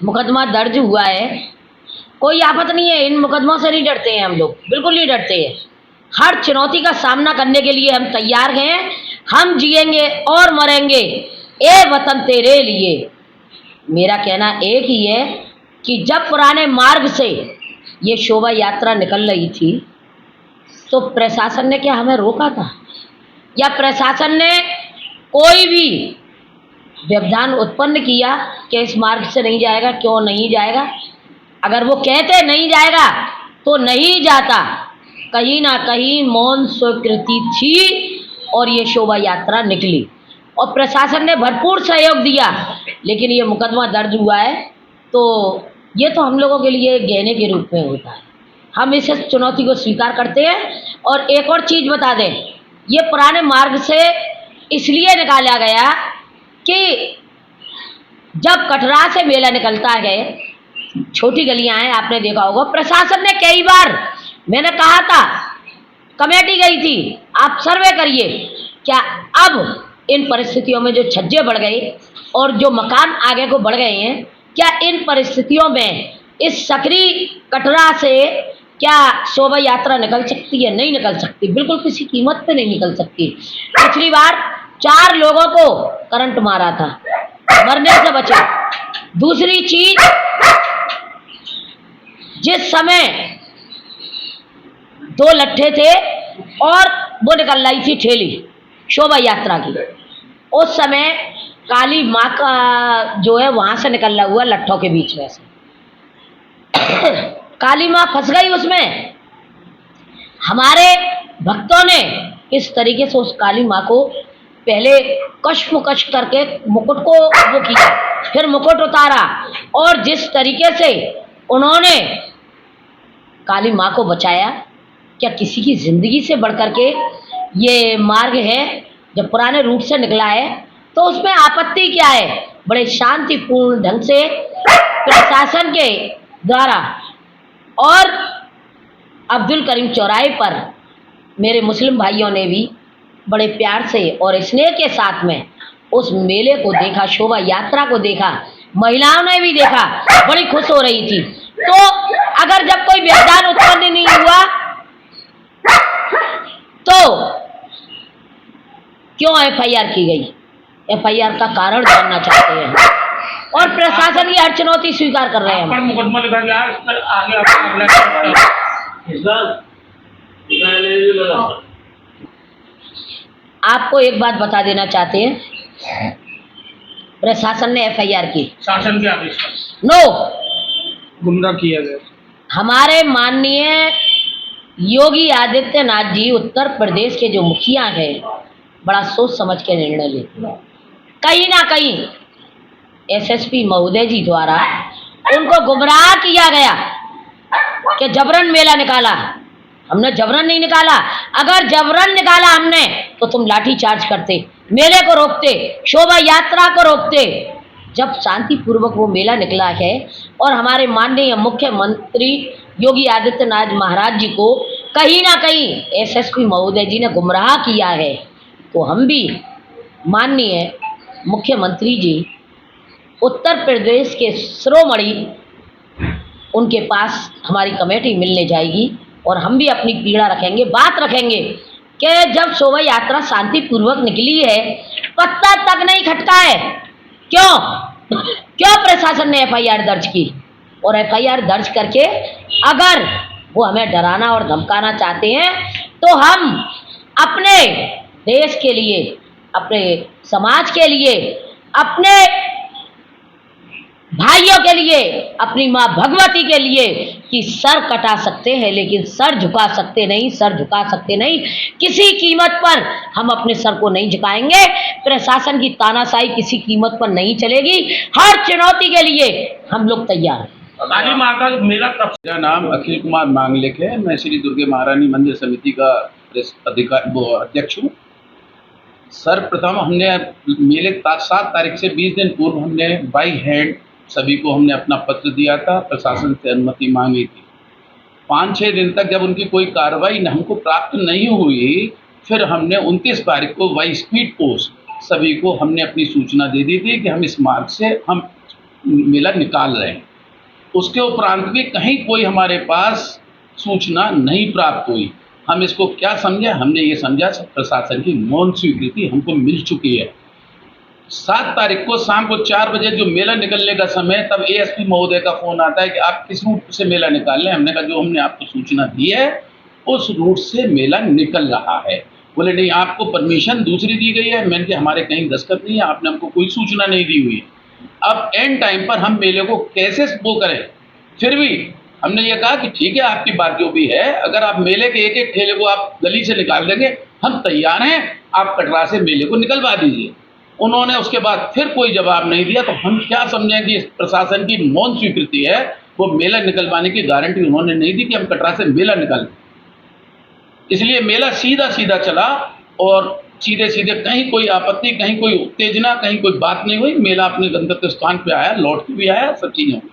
मुकदमा दर्ज हुआ है, कोई आफत नहीं है, इन मुकदमों से नहीं डरते हैं हम लोग, बिल्कुल नहीं डरते हैं। हर चुनौती का सामना करने के लिए हम तैयार हैं। हम जिएंगे और मरेंगे ए वतन तेरे लिए। मेरा कहना एक ही है कि जब पुराने मार्ग से ये शोभा यात्रा निकल रही थी तो प्रशासन ने क्या हमें रोका था, या प्रशासन ने कोई भी व्यवधान उत्पन्न किया कि इस मार्ग से नहीं जाएगा, क्यों नहीं जाएगा? अगर वो कहते नहीं जाएगा तो नहीं जाता। कहीं ना कहीं मौन स्वीकृति थी और ये शोभा यात्रा निकली और प्रशासन ने भरपूर सहयोग दिया। लेकिन ये मुकदमा दर्ज हुआ है तो ये तो हम लोगों के लिए गहने के रूप में होता है। हम इस चुनौती को स्वीकार करते हैं। और एक और चीज़ बता दें, ये पुराने मार्ग से इसलिए निकाला गया कि जब कटरा से मेला निकलता है, छोटी गलियां हैं, आपने देखा होगा, प्रशासन ने कई बार, मैंने कहा था, कमेटी गई थी, आप सर्वे करिए, क्या अब इन परिस्थितियों में जो छज्जे बढ़ गए और जो मकान आगे को बढ़ गए हैं, क्या इन परिस्थितियों में इस सकरी कटरा से क्या शोभा यात्रा निकल सकती है? नहीं निकल सकती, बिल्कुल किसी कीमत पे नहीं निकल सकती। पिछली बार 4 लोगों को करंट मारा था, मरने से बचे। दूसरी चीज, जिस समय 2 लट्ठे थे और वो निकल रही थी ठेली शोभा यात्रा की, उस समय काली माँ का जो है वहां से निकल रहा हुआ लट्ठों के बीच में से काली माँ फंस गई उसमें। हमारे भक्तों ने इस तरीके से उस काली माँ को पहले कशमुकश करके मुकुट को वो किया, फिर मुकुट उतारा, और जिस तरीके से उन्होंने काली माँ को बचाया, क्या किसी की जिंदगी से बढ़कर के ये मार्ग है? जब पुराने रूट से निकला है तो उसमें आपत्ति क्या है? बड़े शांतिपूर्ण ढंग से प्रशासन के द्वारा और अब्दुल करीम चौराहे पर मेरे मुस्लिम भाइयों ने भी बड़े प्यार से और स्नेह के साथ में उस मेले को देखा, शोभा यात्रा को देखा, महिलाओं ने भी देखा, बड़ी खुश हो रही थी। तो अगर जब कोई व्यवधान उत्पन्न नहीं हुआ तो क्यों FIR की गई? FIR का कारण जानना चाहते हैं और प्रशासन की हर चुनौती स्वीकार कर रहे हैं हम। मुकदमा लिखा गया है, इस पर आगे आपको एक बात बता देना चाहते हैं, प्रशासन ने FIR की, शासन के आदेश नो, गुमराह किया गया। हमारे माननीय योगी आदित्यनाथ जी उत्तर प्रदेश के जो मुखिया हैं, बड़ा सोच समझ के निर्णय लेते हैं। कहीं ना कहीं SSP महोदय जी द्वारा उनको गुमराह किया गया कि जबरन मेला निकाला। हमने जबरन नहीं निकाला। अगर जबरन निकाला हमने तो तुम लाठी चार्ज करते, मेले को रोकते, शोभा यात्रा को रोकते। जब शांतिपूर्वक वो मेला निकला है और हमारे माननीय मुख्यमंत्री योगी आदित्यनाथ महाराज जी को कहीं ना कहीं SSP महोदय जी ने गुमराह किया है, तो हम भी माननीय मुख्यमंत्री जी उत्तर प्रदेश के शिरोमणि उनके पास हमारी कमेटी मिलने जाएगी और हम भी अपनी पीड़ा रखेंगे, बात रखेंगे कि जब शोभा यात्रा शांतिपूर्वक निकली है, पत्ता तक नहीं खटका है, क्यों प्रशासन ने FIR दर्ज की? और FIR दर्ज करके अगर वो हमें डराना और धमकाना चाहते हैं तो हम अपने देश के लिए, अपने समाज के लिए, अपने भाइयों के लिए, अपनी माँ भगवती के लिए कि सर कटा सकते हैं लेकिन सर झुका सकते नहीं, सर झुका सकते नहीं। किसी कीमत पर हम अपने सर को नहीं झुकाएंगे। प्रशासन की तानाशाही किसी कीमत पर नहीं चलेगी। हर चुनौती के लिए हम लोग तैयार हैं। काली माँ का मेला कब? मेरा नाम अखिल कुमार मांगलिक है। मैं श्री दुर्गे महारानी मंदिर समिति का अध्यक्ष हूँ। सर्वप्रथम हमने मेले 7 तारीख से 20 दिन पूर्व हमने बाई हैंड सभी को हमने अपना पत्र दिया था, प्रशासन से अनुमति मांगी थी। 5-6 दिन तक जब उनकी कोई कार्रवाई हमको प्राप्त नहीं हुई, फिर हमने 29 तारीख को बाई स्पीड पोस्ट सभी को हमने अपनी सूचना दे दी थी कि हम इस मार्ग से हम मेला निकाल रहे हैं। उसके उपरांत भी कहीं कोई हमारे पास सूचना नहीं प्राप्त हुई। हम इसको क्या समझे? हमने ये समझा प्रशासन की मौन स्वीकृति हमको मिल चुकी है। 7 तारीख को शाम को 4 बजे जो मेला निकलने का समय, तब एएसपी महोदय का फ़ोन आता है कि आप किस रूट से मेला निकाल रहे हैं। हमने कहा जो हमने आपको सूचना दी है उस रूट से मेला निकल रहा है। बोले नहीं, आपको परमिशन दूसरी दी गई है। मैंने कहा हमारे कहीं दस्तखत नहीं है, आपने हमको कोई सूचना नहीं दी हुई है। अब एंड टाइम पर हम मेले को कैसे वो करें? फिर भी हमने ये कहा कि ठीक है, आपकी बात जो भी है, अगर आप मेले के एक-एक ठेले को आप गली से निकाल देंगे, हम तैयार हैं, आप कटरा से मेले को निकलवा दीजिए। उन्होंने उसके बाद फिर कोई जवाब नहीं दिया। तो हम क्या समझें कि प्रशासन की मौन स्वीकृति है, वो मेला निकलवाने की गारंटी उन्होंने नहीं दी कि हम कटरा से मेला निकालें। इसलिए मेला सीधा-सीधा चला और सीधे-सीधे कहीं कोई आपत्ति, कहीं कोई उत्तेजना, कहीं कोई बात नहीं हुई। मेला अपने गंतव्य स्थान पे आया, लौट के भी आया, सब चीज़ें हुई।